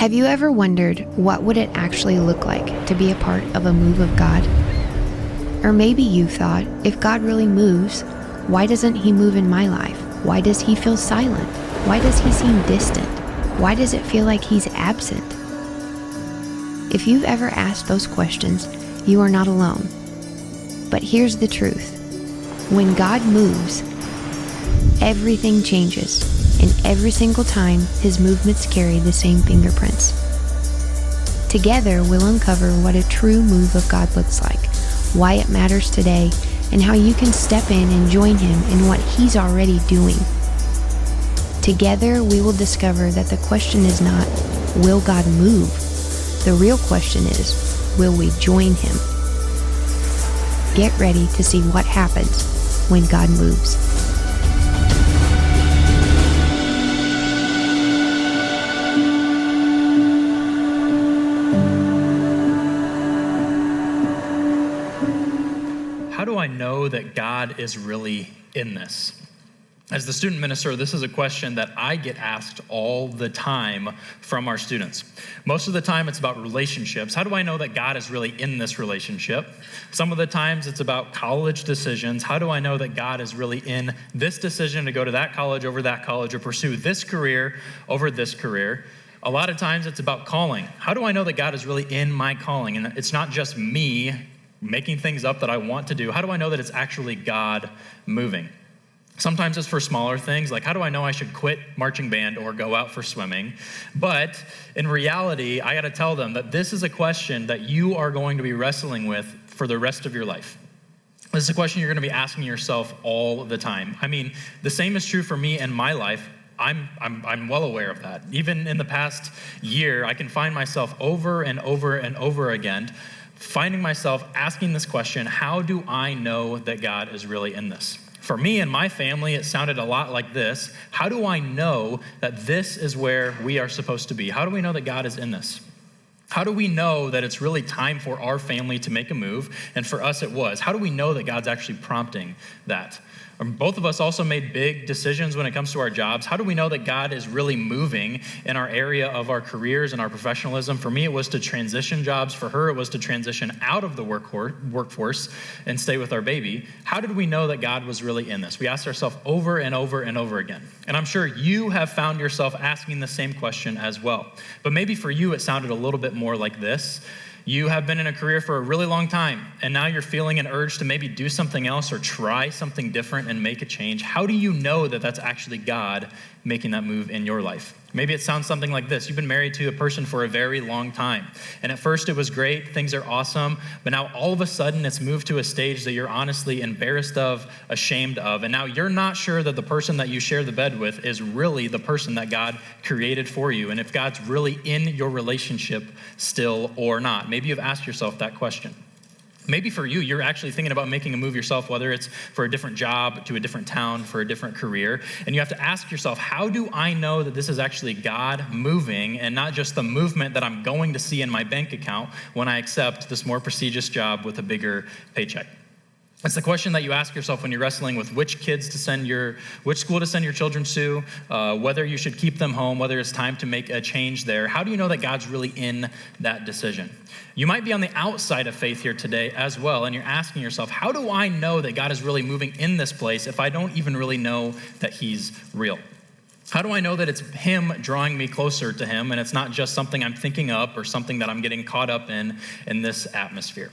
Have you ever wondered what would it actually look like to be a part of a move of God? Or maybe you thought, if God really moves, why doesn't he move in my life? Why does he feel silent? Why does he seem distant? Why does it feel like he's absent? If you've ever asked those questions, you are not alone. But here's the truth. When God moves, everything changes. And every single time, his movements carry the same fingerprints. Together, we'll uncover what a true move of God looks like, why it matters today, and how you can step in and join him in what he's already doing. Together, we will discover that the question is not, will God move? The real question is, will we join him? Get ready to see what happens when God moves. How do I know that God is really in this? As the student minister, this is a question that I get asked all the time from our students. Most of the time, it's about relationships. How do I know that God is really in this relationship? Some of the times, it's about college decisions. How do I know that God is really in this decision to go to that college over that college or pursue this career over this career? A lot of times, it's about calling. How do I know that God is really in my calling? And it's not just me making things up that I want to do. How do I know that it's actually God moving? Sometimes it's for smaller things, like how do I know I should quit marching band or go out for swimming? But in reality, I got to tell them that this is a question that you are going to be wrestling with for the rest of your life. This is a question you're going to be asking yourself all the time. I mean, the same is true for me and my life. I'm well aware of that. Even in the past year, I can find myself over and over and over again finding myself asking this question, how do I know that God is really in this? For me and my family, it sounded a lot like this. How do I know that this is where we are supposed to be? How do we know that God is in this? How do we know that it's really time for our family to make a move? And for us, it was. How do we know that God's actually prompting that? Both of us also made big decisions when it comes to our jobs. How do we know that God is really moving in our area of our careers and our professionalism? For me, it was to transition jobs. For her, it was to transition out of the workforce and stay with our baby. How did we know that God was really in this? We asked ourselves over and over and over again. And I'm sure you have found yourself asking the same question as well. But maybe for you, it sounded a little bit more like this. You have been in a career for a really long time, and now you're feeling an urge to maybe do something else or try something different and make a change. How do you know that that's actually God making that move in your life? Maybe it sounds something like this. You've been married to a person for a very long time, and at first it was great, things are awesome, but now all of a sudden it's moved to a stage that you're honestly embarrassed of, ashamed of, and now you're not sure that the person that you share the bed with is really the person that God created for you, and if God's really in your relationship still or not. Maybe you've asked yourself that question. Maybe for you, you're actually thinking about making a move yourself, whether it's for a different job, to a different town, for a different career. And you have to ask yourself, how do I know that this is actually God moving and not just the movement that I'm going to see in my bank account when I accept this more prestigious job with a bigger paycheck? It's the question that you ask yourself when you're wrestling with which school to send your children to, whether you should keep them home, whether it's time to make a change there. How do you know that God's really in that decision? You might be on the outside of faith here today as well, and you're asking yourself, how do I know that God is really moving in this place if I don't even really know that he's real? How do I know that it's him drawing me closer to him and it's not just something I'm thinking up or something that I'm getting caught up in this atmosphere?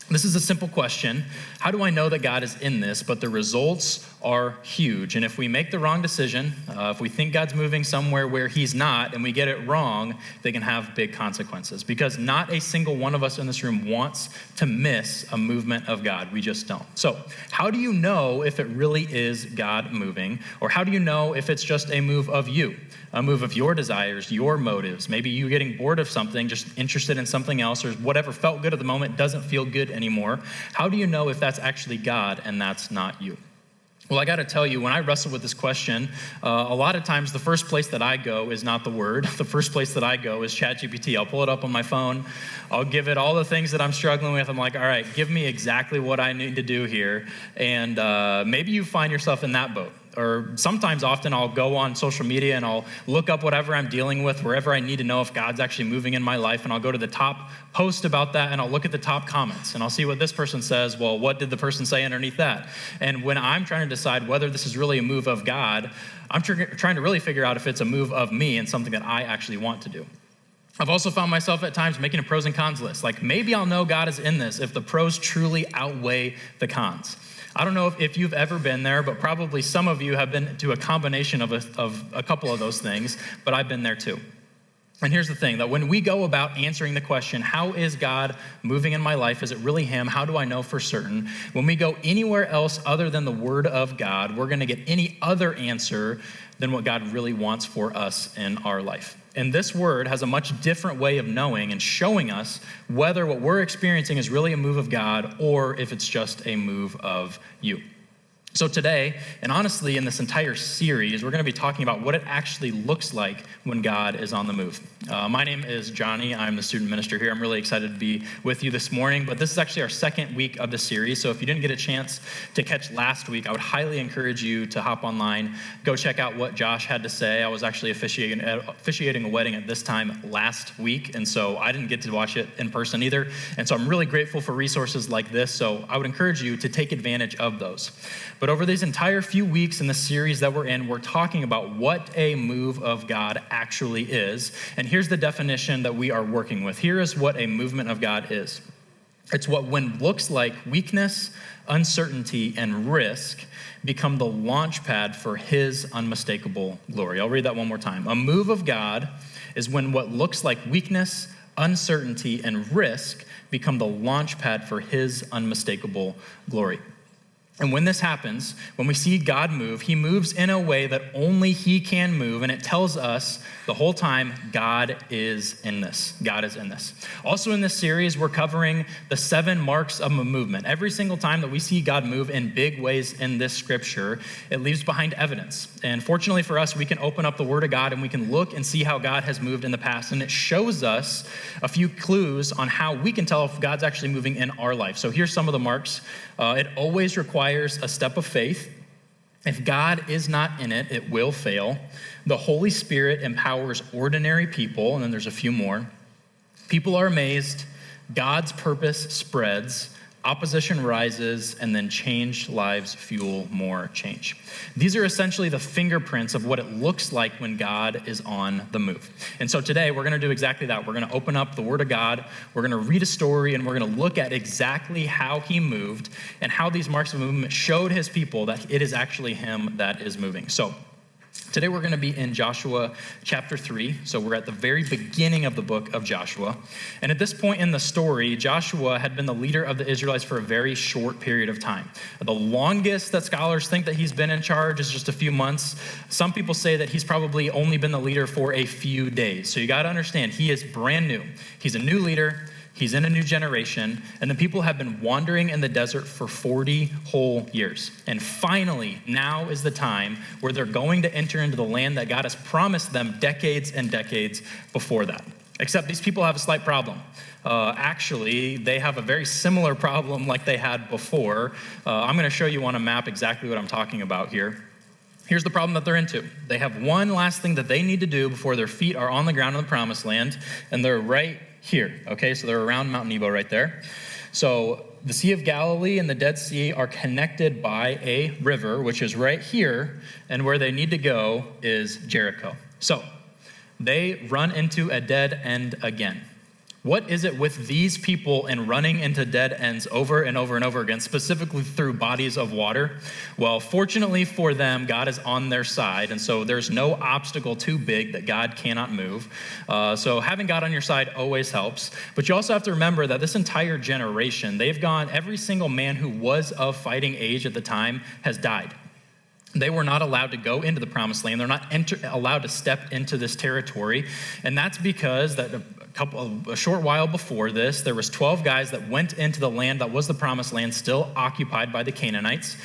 This is a simple question. How do I know that God is in this? But the results are huge. And if we make the wrong decision, if we think God's moving somewhere where he's not and we get it wrong, they can have big consequences. Because not a single one of us in this room wants to miss a movement of God. We just don't. So how do you know if it really is God moving? Or how do you know if it's just a move of you? A move of your desires, your motives. Maybe you getting bored of something, just interested in something else, or whatever felt good at the moment doesn't feel good anymore. How do you know if that's actually God and that's not you? Well, I got to tell you, when I wrestle with this question, a lot of times the first place that I go is not the Word. The first place that I go is ChatGPT. I'll pull it up on my phone. I'll give it all the things that I'm struggling with. I'm like, all right, give me exactly what I need to do here. And maybe you find yourself in that boat. or sometimes often I'll go on social media and I'll look up whatever I'm dealing with, wherever I need to know if God's actually moving in my life, and I'll go to the top post about that and I'll look at the top comments and I'll see what this person says. Well, what did the person say underneath that? And when I'm trying to decide whether this is really a move of God, I'm trying to really figure out if it's a move of me and something that I actually want to do. I've also found myself at times making a pros and cons list. Like, maybe I'll know God is in this if the pros truly outweigh the cons. I don't know if you've ever been there, but probably some of you have been to a combination of a couple of those things, but I've been there too. And here's the thing, that when we go about answering the question, how is God moving in my life? Is it really him? How do I know for certain? When we go anywhere else other than the word of God, we're going to get any other answer than what God really wants for us in our life. And this word has a much different way of knowing and showing us whether what we're experiencing is really a move of God or if it's just a move of you. So today, and honestly in this entire series, we're going to be talking about what it actually looks like when God is on the move. My name is Johnny. I'm the student minister here. I'm really excited to be with you this morning, but this is actually our second week of the series. So if you didn't get a chance to catch last week, I would highly encourage you to hop online, go check out what Josh had to say. I was actually officiating a wedding at this time last week, and so I didn't get to watch it in person either. And so I'm really grateful for resources like this. So I would encourage you to take advantage of those. But over these entire few weeks in the series that we're in, we're talking about what a move of God actually is. And here's the definition that we are working with. Here is what a movement of God is. It's what, when looks like weakness, uncertainty, and risk, become the launch pad for his unmistakable glory. I'll read that one more time. A move of God is when what looks like weakness, uncertainty, and risk become the launch pad for his unmistakable glory. And when this happens, when we see God move, he moves in a way that only he can move, and it tells us the whole time, God is in this. God is in this. Also in this series, we're covering the 7 marks of a movement. Every single time that we see God move in big ways in this scripture, it leaves behind evidence. And fortunately for us, we can open up the Word of God and we can look and see how God has moved in the past. And it shows us a few clues on how we can tell if God's actually moving in our life. So here's some of the marks. It always requires a step of faith. If God is not in it, it will fail. The Holy Spirit empowers ordinary people, and then there's a few more. People are amazed. God's purpose spreads. Opposition rises, and then changed lives fuel more change. These are essentially the fingerprints of what it looks like when God is on the move. And so today we're going to do exactly that. We're going to open up the Word of God. We're going to read a story, and we're going to look at exactly how he moved and how these marks of movement showed his people that it is actually him that is moving. So today we're going to be in Joshua chapter 3. So we're at the very beginning of the book of Joshua. And at this point in the story, Joshua had been the leader of the Israelites for a very short period of time. The longest that scholars think that he's been in charge is just a few months. Some people say that he's probably only been the leader for a few days. So you got to understand, he is brand new. He's a new leader. He's in a new generation, and the people have been wandering in the desert for 40 whole years. And finally, now is the time where they're going to enter into the land that God has promised them decades and decades before that. Except these people have a slight problem. Actually, they have a very similar problem like they had before. I'm going to show you on a map exactly what I'm talking about here. Here's the problem that they're into. They have one last thing that they need to do before their feet are on the ground in the promised land, and they're right here, okay? So they're around Mount Nebo right there. So the Sea of Galilee and the Dead Sea are connected by a river, which is right here, and where they need to go is Jericho. So they run into a dead end again. What is it with these people and running into dead ends over and over and over again, specifically through bodies of water? Well, fortunately for them, God is on their side, and so there's no obstacle too big that God cannot move. So having God on your side always helps. But you also have to remember that this entire generation, every single man who was of fighting age at the time has died. They were not allowed to go into the promised land. They're not allowed to step into this territory. And that's because a short while before this, there was 12 guys that went into the land that was the promised land, still occupied by the Canaanites.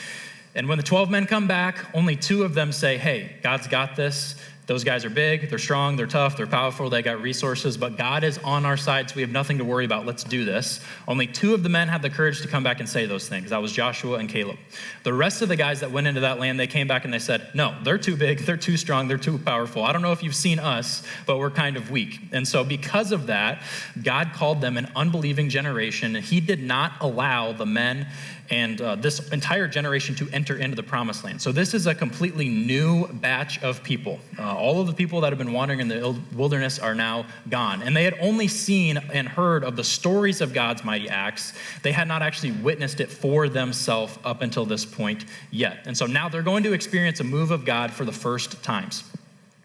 And when the 12 men come back, only 2 of them say, hey, God's got this. Those guys are big, they're strong, they're tough, they're powerful, they got resources, but God is on our side, so we have nothing to worry about. Let's do this. Only 2 of the men had the courage to come back and say those things. That was Joshua and Caleb. The rest of the guys that went into that land, they came back and they said, no, they're too big, they're too strong, they're too powerful. I don't know if you've seen us, but we're kind of weak. And so because of that, God called them an unbelieving generation, and he did not allow the men and this entire generation to enter into the promised land. So this is a completely new batch of people. All of the people that have been wandering in the wilderness are now gone. And they had only seen and heard of the stories of God's mighty acts. They had not actually witnessed it for themselves up until this point yet. And so now they're going to experience a move of God for the first times.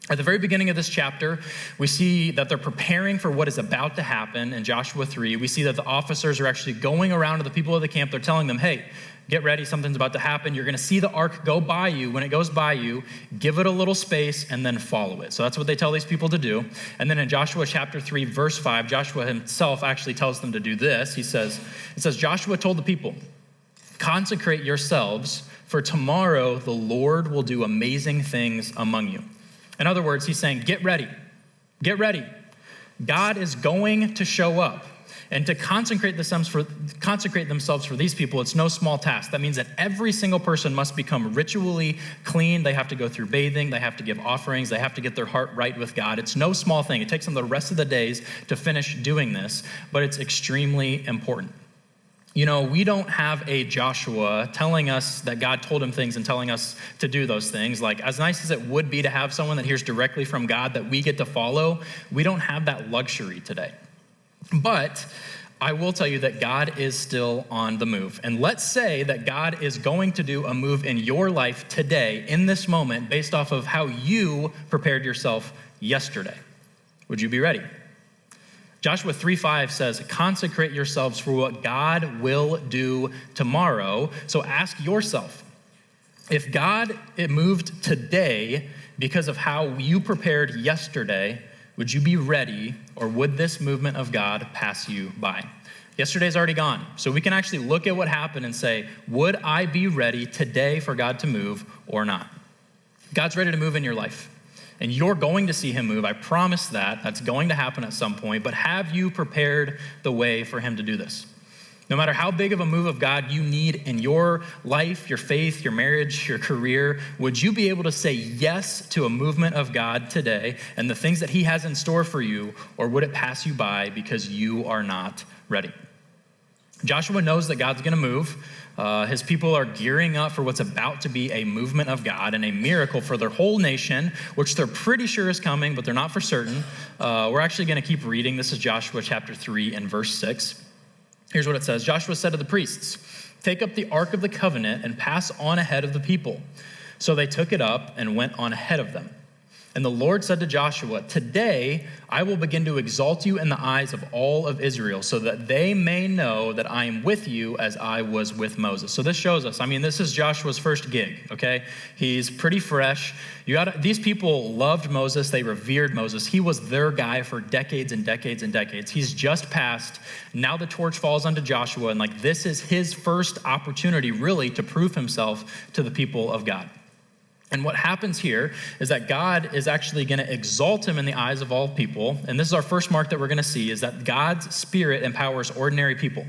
At the very beginning of this chapter, we see that they're preparing for what is about to happen in Joshua 3. We see that the officers are actually going around to the people of the camp. They're telling them, hey, get ready, something's about to happen. You're going to see the ark go by you. When it goes by you, give it a little space and then follow it. So that's what they tell these people to do. And then in Joshua chapter 3, verse 5, Joshua himself actually tells them to do this. It says, Joshua told the people, consecrate yourselves, for tomorrow the Lord will do amazing things among you. In other words, he's saying, get ready. Get ready. God is going to show up. And to consecrate themselves for these people, it's no small task. That means that every single person must become ritually clean. They have to go through bathing. They have to give offerings. They have to get their heart right with God. It's no small thing. It takes them the rest of the days to finish doing this, but it's extremely important. You know, we don't have a Joshua telling us that God told him things and telling us to do those things. Like, as nice as it would be to have someone that hears directly from God that we get to follow, we don't have that luxury today. But I will tell you that God is still on the move. And let's say that God is going to do a move in your life today, in this moment, based off of how you prepared yourself yesterday. Would you be ready? Joshua 3:5 says, consecrate yourselves for what God will do tomorrow. So ask yourself, if God moved today because of how you prepared yesterday, would you be ready, or would this movement of God pass you by? Yesterday's already gone, so we can actually look at what happened and say, would I be ready today for God to move or not? God's ready to move in your life. And you're going to see him move. I promise that. That's going to happen at some point. But have you prepared the way for him to do this? No matter how big of a move of God you need in your life, your faith, your marriage, your career, would you be able to say yes to a movement of God today and the things that he has in store for you, or would it pass you by because you are not ready? Joshua knows that God's going to move. His people are gearing up for what's about to be a movement of God and a miracle for their whole nation, which they're pretty sure is coming, but they're not for certain. We're actually going to keep reading. This is Joshua chapter 3 and verse 6. Here's what it says. Joshua said to the priests, take up the ark of the covenant and pass on ahead of the people. So they took it up and went on ahead of them. And the Lord said to Joshua, today I will begin to exalt you in the eyes of all of Israel, so that they may know that I am with you as I was with Moses. So this shows us, this is Joshua's first gig, okay? He's pretty fresh. These people loved Moses. They revered Moses. He was their guy for decades and decades and decades. He's just passed. Now the torch falls onto Joshua, and this is his first opportunity really to prove himself to the people of God. And what happens here is that God is actually going to exalt him in the eyes of all people. And this is our first mark that we're going to see, is that God's Spirit empowers ordinary people.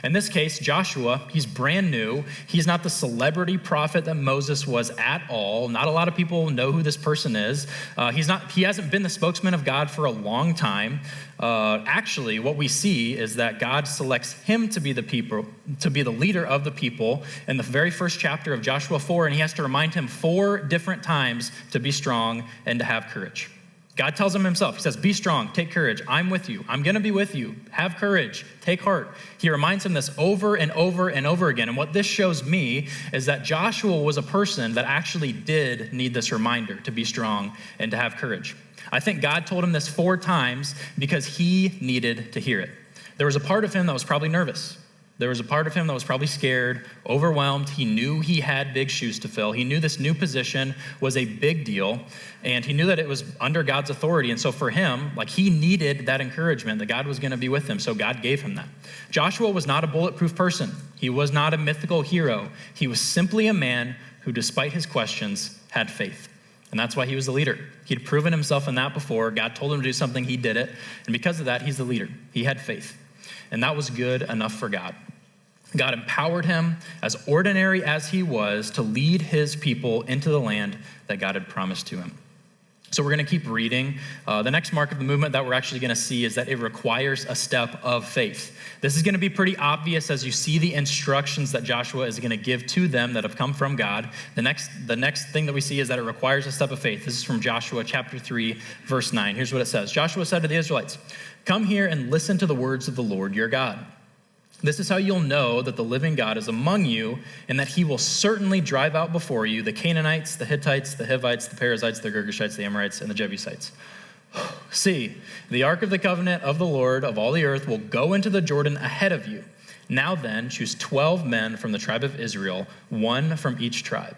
In this case, Joshua, he's brand new. He's not the celebrity prophet that Moses was at all. Not a lot of people know who this person is. He hasn't been the spokesman of God for a long time. Actually, what we see is that God selects him to be the leader of the people in the very first chapter of Joshua 4, and he has to remind him 4 different times to be strong and to have courage. God tells him himself, he says, be strong, take courage, I'm with you, I'm going to be with you, have courage, take heart. He reminds him this over and over and over again. And what this shows me is that Joshua was a person that actually did need this reminder to be strong and to have courage. I think God told him this 4 times because he needed to hear it. There was a part of him that was probably nervous. There was a part of him that was probably scared, overwhelmed. He knew he had big shoes to fill. He knew this new position was a big deal, and he knew that it was under God's authority. And so for him, he needed that encouragement that God was going to be with him, so God gave him that. Joshua was not a bulletproof person. He was not a mythical hero. He was simply a man who, despite his questions, had faith. And that's why he was the leader. He'd proven himself in that before. God told him to do something, he did it. And because of that, he's the leader. He had faith. And that was good enough for God. God empowered him, as ordinary as he was, to lead his people into the land that God had promised to him. So we're going to keep reading. The next mark of the movement that we're actually going to see is that it requires a step of faith. This is going to be pretty obvious as you see the instructions that Joshua is going to give to them that have come from God. The next thing that we see is that it requires a step of faith. This is from Joshua chapter 3, verse 9. Here's what it says. Joshua said to the Israelites, "Come here and listen to the words of the Lord your God. This is how you'll know that the living God is among you, and that he will certainly drive out before you the Canaanites, the Hittites, the Hivites, the Perizzites, the Girgashites, the Amorites, and the Jebusites. See, the ark of the covenant of the Lord of all the earth will go into the Jordan ahead of you. Now then, choose 12 men from the tribe of Israel, one from each tribe.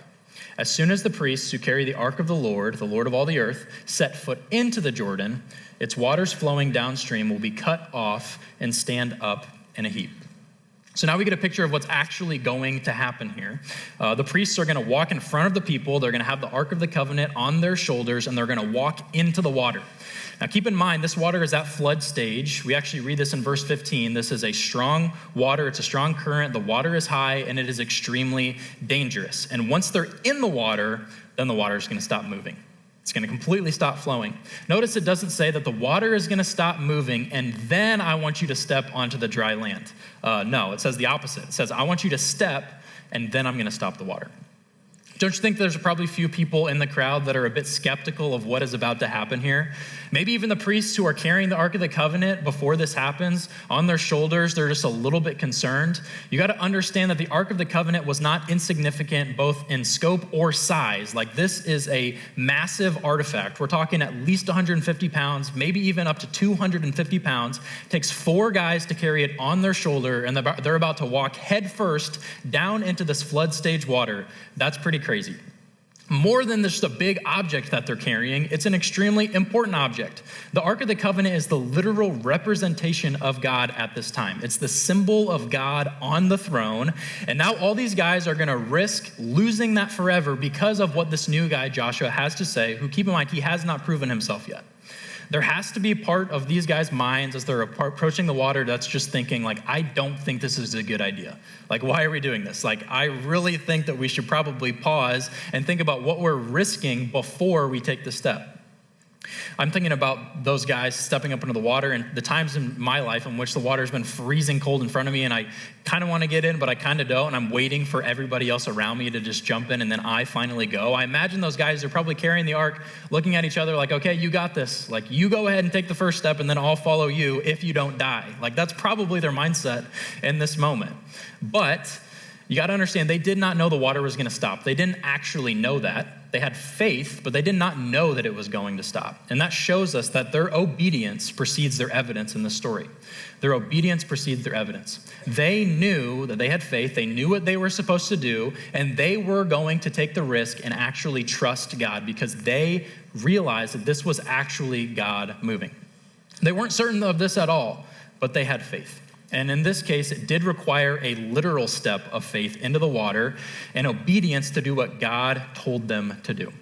As soon as the priests who carry the ark of the Lord of all the earth, set foot into the Jordan, its waters flowing downstream will be cut off and stand up in a heap." So now we get a picture of what's actually going to happen here. The priests are going to walk in front of the people. They're going to have the Ark of the Covenant on their shoulders, and they're going to walk into the water. Now keep in mind, this water is at flood stage. We actually read this in verse 15. This is a strong water. It's a strong current. The water is high, and it is extremely dangerous. And once they're in the water, then the water is going to stop moving. It's going to completely stop flowing. Notice it doesn't say that the water is going to stop moving and then I want you to step onto the dry land. No, it says the opposite. It says, I want you to step and then I'm going to stop the water. Don't you think there's probably a few people in the crowd that are a bit skeptical of what is about to happen here? Maybe even the priests who are carrying the Ark of the Covenant before this happens, on their shoulders, they're just a little bit concerned. You got to understand that the Ark of the Covenant was not insignificant both in scope or size. Like, this is a massive artifact. We're talking at least 150 pounds, maybe even up to 250 pounds. It takes 4 guys to carry it on their shoulder, and they're about to walk head first down into this flood stage water. That's pretty crazy. More than just a big object that they're carrying, it's an extremely important object. The Ark of the Covenant is the literal representation of God at this time. It's the symbol of God on the throne. And now all these guys are going to risk losing that forever because of what this new guy, Joshua, has to say, who, keep in mind, he has not proven himself yet. There has to be part of these guys' minds as they're approaching the water that's just thinking, like, I don't think this is a good idea. Like, why are we doing this? Like, I really think that we should probably pause and think about what we're risking before we take the step. I'm thinking about those guys stepping up into the water and the times in my life in which the water's been freezing cold in front of me and I kind of want to get in, but I kind of don't, and I'm waiting for everybody else around me to just jump in, and then I finally go. I imagine those guys are probably carrying the ark, looking at each other like, okay, you got this. Like, you go ahead and take the first step, and then I'll follow you if you don't die. Like, that's probably their mindset in this moment. But you got to understand, they did not know the water was going to stop. They didn't actually know that. They had faith, but they did not know that it was going to stop. And that shows us that their obedience precedes their evidence in the story. Their obedience precedes their evidence. They knew that they had faith. They knew what they were supposed to do, and they were going to take the risk and actually trust God because they realized that this was actually God moving. They weren't certain of this at all, but they had faith. And in this case, it did require a literal step of faith into the water and obedience to do what God told them to do.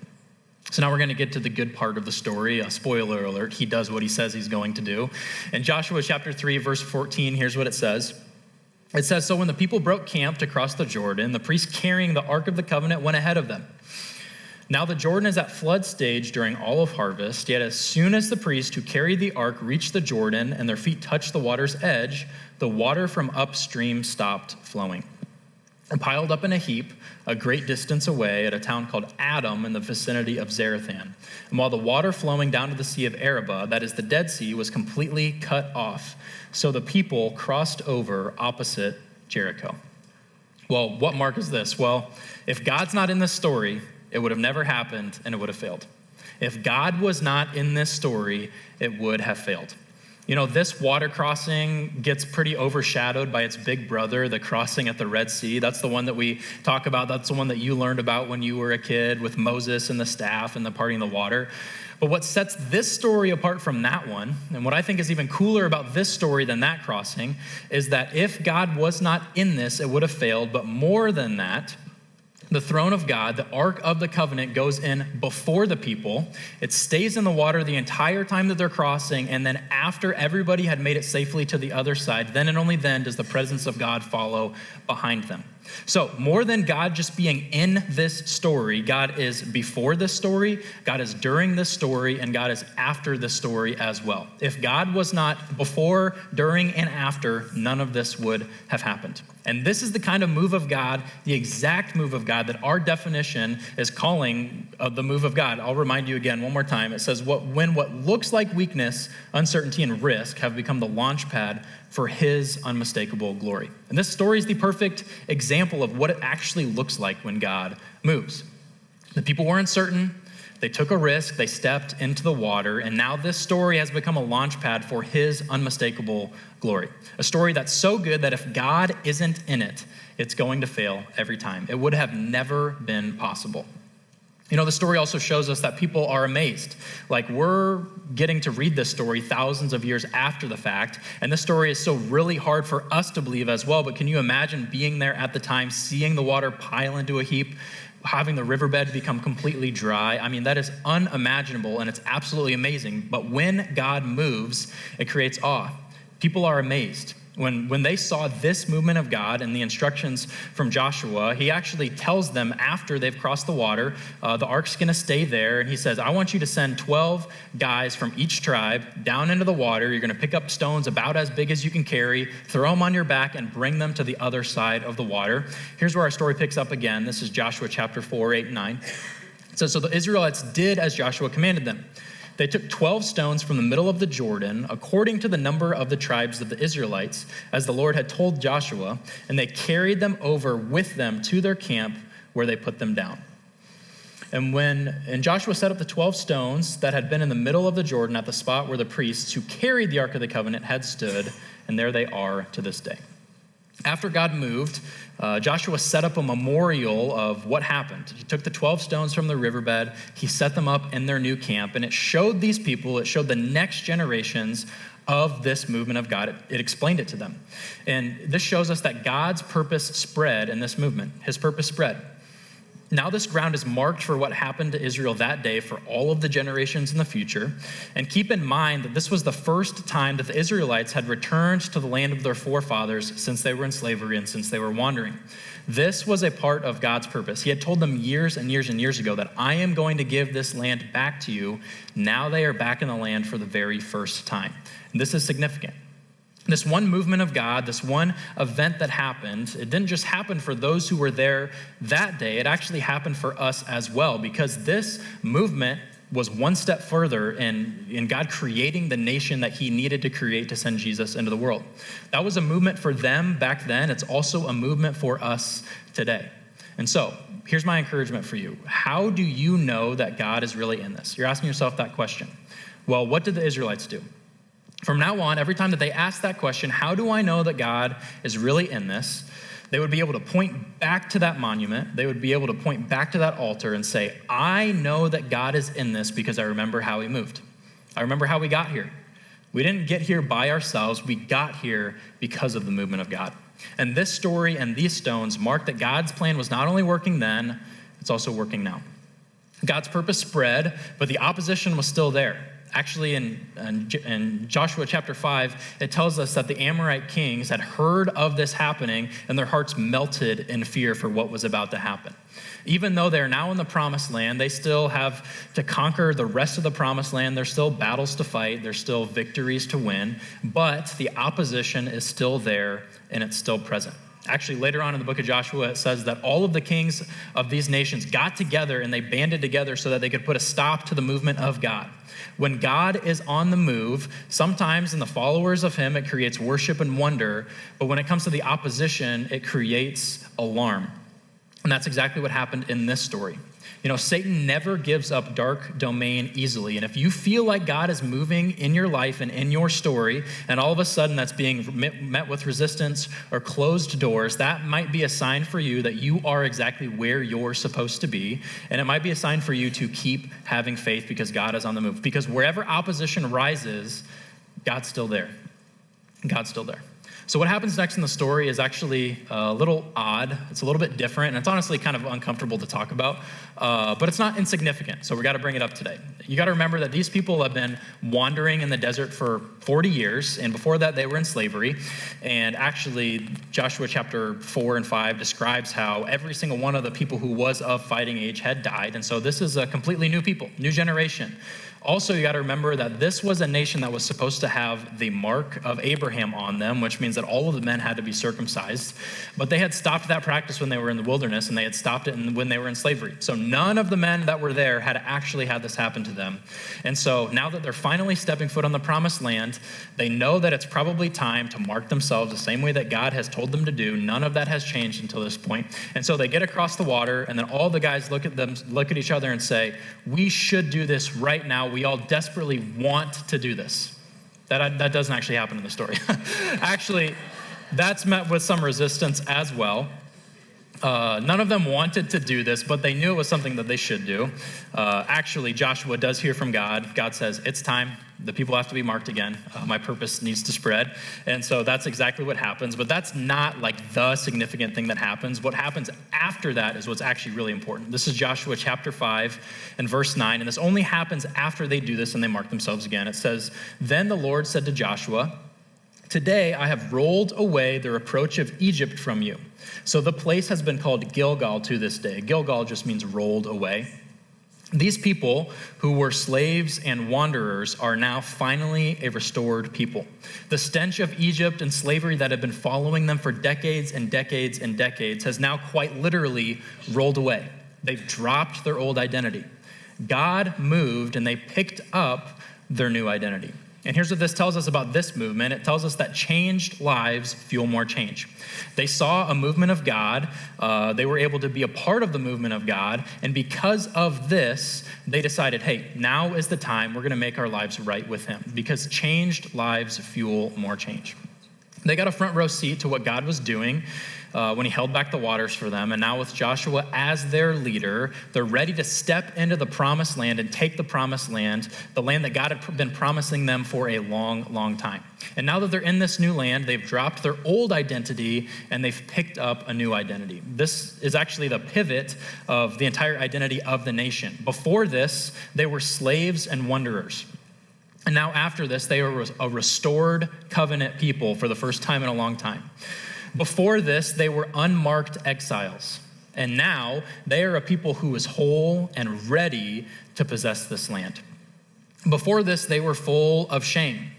So now we're going to get to the good part of the story. Spoiler alert, he does what he says he's going to do. In Joshua chapter 3, verse 14, here's what it says. It says, "So when the people broke camp to cross the Jordan, the priests carrying the Ark of the Covenant went ahead of them. Now the Jordan is at flood stage during all of harvest, yet as soon as the priest who carried the ark reached the Jordan and their feet touched the water's edge, the water from upstream stopped flowing and piled up in a heap a great distance away at a town called Adam in the vicinity of Zarethan. And while the water flowing down to the Sea of Arabah, that is the Dead Sea, was completely cut off, so the people crossed over opposite Jericho." Well, what mark is this? Well, if God's not in this story, it would have never happened, and it would have failed. If God was not in this story, it would have failed. You know, this water crossing gets pretty overshadowed by its big brother, the crossing at the Red Sea. That's the one that we talk about. That's the one that you learned about when you were a kid with Moses and the staff and the parting of the water. But what sets this story apart from that one, and what I think is even cooler about this story than that crossing, is that if God was not in this, it would have failed. But more than that, the throne of God, the Ark of the Covenant, goes in before the people. It stays in the water the entire time that they're crossing, and then after everybody had made it safely to the other side, then and only then does the presence of God follow behind them. So more than God just being in this story, God is before this story, God is during this story, and God is after this story as well. If God was not before, during, and after, none of this would have happened. And this is the kind of move of God, the exact move of God that our definition is calling the move of God. I'll remind you again one more time. It says, when what looks like weakness, uncertainty, and risk have become the launch pad for his unmistakable glory. And this story is the perfect example of what it actually looks like when God moves. The people weren't certain. They took a risk. They stepped into the water. And now this story has become a launch pad for his unmistakable glory. A story that's so good that if God isn't in it, it's going to fail every time. It would have never been possible. You know, the story also shows us that people are amazed. Like, we're getting to read this story thousands of years after the fact, and this story is so really hard for us to believe as well, but can you imagine being there at the time, seeing the water pile into a heap, having the riverbed become completely dry? I mean, that is unimaginable, and it's absolutely amazing. But when God moves, it creates awe. People are amazed. When they saw this movement of God and the instructions from Joshua, he actually tells them after they've crossed the water, the ark's going to stay there. And he says, I want you to send 12 guys from each tribe down into the water. You're going to pick up stones about as big as you can carry, throw them on your back, and bring them to the other side of the water. Here's where our story picks up again. This is Joshua chapter 4, 8, and 9. It says, so the Israelites did as Joshua commanded them. They took 12 stones from the middle of the Jordan, according to the number of the tribes of the Israelites, as the Lord had told Joshua, and they carried them over with them to their camp where they put them down. And Joshua set up the 12 stones that had been in the middle of the Jordan at the spot where the priests who carried the Ark of the Covenant had stood, and there they are to this day. After God moved, Joshua set up a memorial of what happened. He took the 12 stones from the riverbed, he set them up in their new camp, and it showed these people, it showed the next generations of this movement of God. It explained it to them. And this shows us that God's purpose spread in this movement. His purpose spread. Now this ground is marked for what happened to Israel that day for all of the generations in the future. And keep in mind that this was the first time that the Israelites had returned to the land of their forefathers since they were in slavery and since they were wandering. This was a part of God's purpose. He had told them years and years and years ago that I am going to give this land back to you. Now they are back in the land for the very first time. And this is significant. This one movement of God, this one event that happened, it didn't just happen for those who were there that day. It actually happened for us as well, because this movement was one step further in God creating the nation that he needed to create to send Jesus into the world. That was a movement for them back then. It's also a movement for us today. And so here's my encouragement for you. How do you know that God is really in this? You're asking yourself that question. Well, what did the Israelites do? From now on, every time that they ask that question, how do I know that God is really in this? They would be able to point back to that monument. They would be able to point back to that altar and say, I know that God is in this because I remember how he moved. I remember how we got here. We didn't get here by ourselves. We got here because of the movement of God. And this story and these stones mark that God's plan was not only working then, it's also working now. God's purpose spread, but the opposition was still there. Actually, in Joshua chapter 5, it tells us that the Amorite kings had heard of this happening, and their hearts melted in fear for what was about to happen. Even though they're now in the promised land, they still have to conquer the rest of the promised land. There's still battles to fight. There's still victories to win. But the opposition is still there, and it's still present. Actually, later on in the book of Joshua, it says that all of the kings of these nations got together and they banded together so that they could put a stop to the movement of God. When God is on the move, sometimes in the followers of him, it creates worship and wonder. But when it comes to the opposition, it creates alarm. And that's exactly what happened in this story. You know, Satan never gives up dark domain easily. And if you feel like God is moving in your life and in your story, and all of a sudden that's being met with resistance or closed doors, that might be a sign for you that you are exactly where you're supposed to be. And it might be a sign for you to keep having faith because God is on the move. Because wherever opposition rises, God's still there. God's still there. So what happens next in the story is actually a little odd. It's a little bit different, and it's honestly kind of uncomfortable to talk about, but it's not insignificant, so we got to bring it up today. You got to remember that these people have been wandering in the desert for 40 years, and before that they were in slavery, and actually Joshua chapter 4 and 5 describes how every single one of the people who was of fighting age had died, and so this is a completely new people, new generation. Also, you got to remember that this was a nation that was supposed to have the mark of Abraham on them, which means that all of the men had to be circumcised. But they had stopped that practice when they were in the wilderness, and they had stopped it when they were in slavery. So none of the men that were there had actually had this happen to them. And so now that they're finally stepping foot on the promised land, they know that it's probably time to mark themselves the same way that God has told them to do. None of that has changed until this point. And so they get across the water, and then all the guys look at each other and say, we should do this right now. We all desperately want to do this. That doesn't actually happen in the story. Actually, that's met with some resistance as well. None of them wanted to do this, but they knew it was something that they should do. Actually, Joshua does hear from God. God says, it's time. The people have to be marked again. My purpose needs to spread. And so that's exactly what happens. But that's not like the significant thing that happens. What happens after that is what's actually really important. This is Joshua chapter 5 and verse 9. And this only happens after they do this and they mark themselves again. It says, then the Lord said to Joshua, today I have rolled away the reproach of Egypt from you. So the place has been called Gilgal to this day. Gilgal just means rolled away. These people who were slaves and wanderers are now finally a restored people. The stench of Egypt and slavery that had been following them for decades and decades and decades has now quite literally rolled away. They've dropped their old identity. God moved and they picked up their new identity. And here's what this tells us about this movement. It tells us that changed lives fuel more change. They saw a movement of God. They were able to be a part of the movement of God. And because of this, they decided, hey, now is the time we're going to make our lives right with him. Because changed lives fuel more change. They got a front row seat to what God was doing when he held back the waters for them. And now with Joshua as their leader, they're ready to step into the promised land and take the promised land, the land that God had been promising them for a long, long time. And now that they're in this new land, they've dropped their old identity and they've picked up a new identity. This is actually the pivot of the entire identity of the nation. Before this, they were slaves and wanderers. And now after this, they are a restored covenant people for the first time in a long time. Before this, they were unmarked exiles. And now they are a people who is whole and ready to possess this land. Before this, they were full of shame.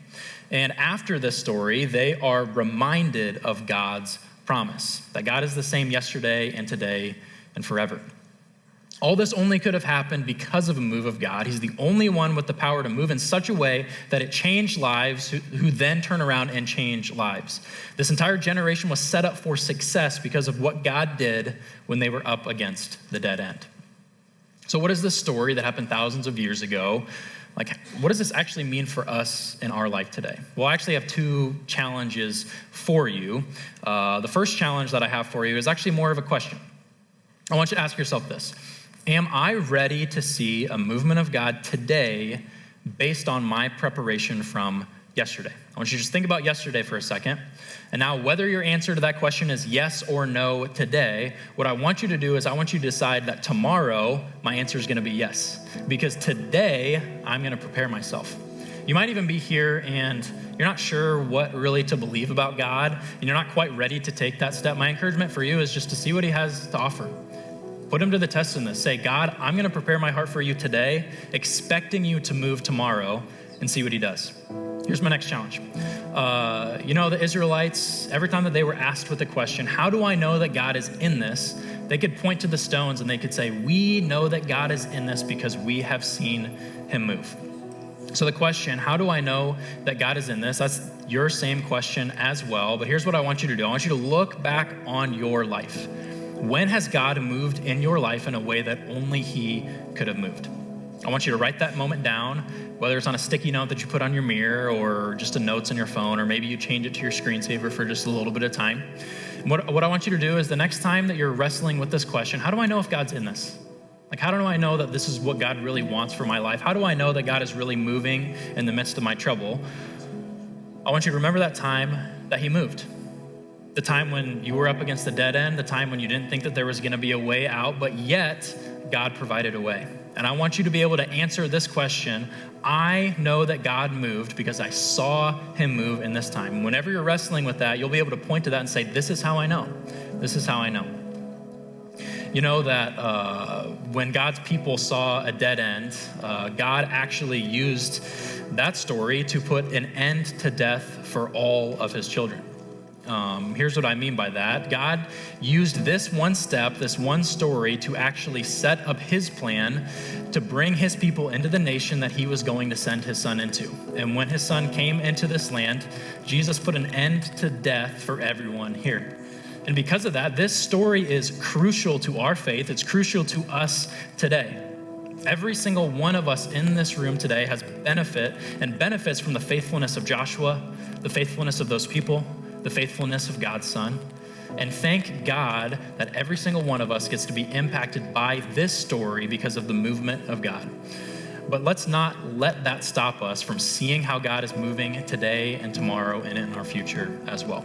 And after this story, they are reminded of God's promise, that God is the same yesterday and today and forever. All this only could have happened because of a move of God. He's the only one with the power to move in such a way that it changed lives who then turn around and change lives. This entire generation was set up for success because of what God did when they were up against the dead end. So what is this story that happened thousands of years ago? Like, what does this actually mean for us in our life today? Well, I actually have two challenges for you. The first challenge that I have for you is actually more of a question. I want you to ask yourself this. Am I ready to see a movement of God today based on my preparation from yesterday? I want you to just think about yesterday for a second. And now whether your answer to that question is yes or no today, what I want you to do is I want you to decide that tomorrow my answer is going to be yes. Because today I'm going to prepare myself. You might even be here and you're not sure what really to believe about God and you're not quite ready to take that step. My encouragement for you is just to see what he has to offer. Put him to the test in this. Say, God, I'm going to prepare my heart for you today, expecting you to move tomorrow, and see what he does. Here's my next challenge. The Israelites, every time that they were asked with the question, how do I know that God is in this? They could point to the stones and they could say, we know that God is in this because we have seen him move. So the question, how do I know that God is in this? That's your same question as well. But here's what I want you to do. I want you to look back on your life. When has God moved in your life in a way that only he could have moved? I want you to write that moment down, whether it's on a sticky note that you put on your mirror or just a notes on your phone, or maybe you change it to your screensaver for just a little bit of time. What I want you to do is the next time that you're wrestling with this question, how do I know if God's in this? Like, how do I know that this is what God really wants for my life? How do I know that God is really moving in the midst of my trouble? I want you to remember that time that he moved. The time when you were up against the dead end, the time when you didn't think that there was going to be a way out, but yet God provided a way. And I want you to be able to answer this question. I know that God moved because I saw him move in this time. Whenever you're wrestling with that, you'll be able to point to that and say, this is how I know. This is how I know. You know that when God's people saw a dead end, God actually used that story to put an end to death for all of his children. Here's what I mean by that. God used this one step, this one story, to actually set up his plan to bring his people into the nation that he was going to send his son into. And when his son came into this land, Jesus put an end to death for everyone here. And because of that, this story is crucial to our faith. It's crucial to us today. Every single one of us in this room today has benefits from the faithfulness of Joshua, the faithfulness of those people, the faithfulness of God's Son. And thank God that every single one of us gets to be impacted by this story because of the movement of God. But let's not let that stop us from seeing how God is moving today and tomorrow and in our future as well.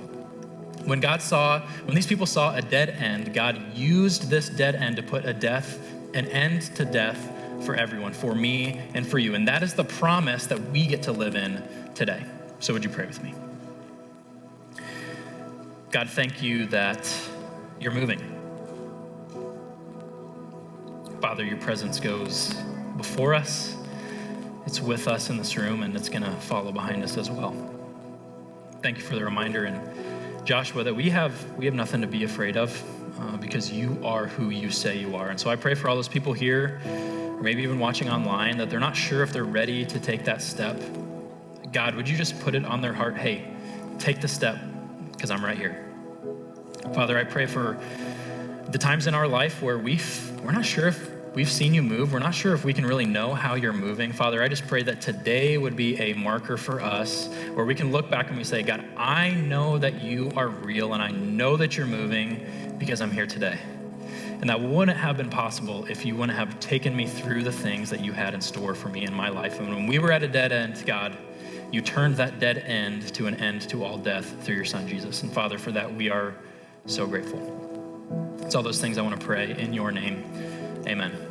When these people saw a dead end, God used this dead end to put an end to death for everyone, for me and for you. And that is the promise that we get to live in today. So would you pray with me? God, thank you that you're moving. Father, your presence goes before us. It's with us in this room, and it's going to follow behind us as well. Thank you for the reminder in Joshua that we have nothing to be afraid of because you are who you say you are. And so I pray for all those people here, or maybe even watching online, that they're not sure if they're ready to take that step. God, would you just put it on their heart? Hey, take the step, because I'm right here. Father, I pray for the times in our life where we're not sure if we've seen you move. We're not sure if we can really know how you're moving. Father, I just pray that today would be a marker for us where we can look back and we say, God, I know that you are real and I know that you're moving because I'm here today. And that wouldn't have been possible if you wouldn't have taken me through the things that you had in store for me in my life. And when we were at a dead end, God, you turned that dead end to an end to all death through your son, Jesus. And Father, for that, we are so grateful. It's all those things I want to pray in your name. Amen.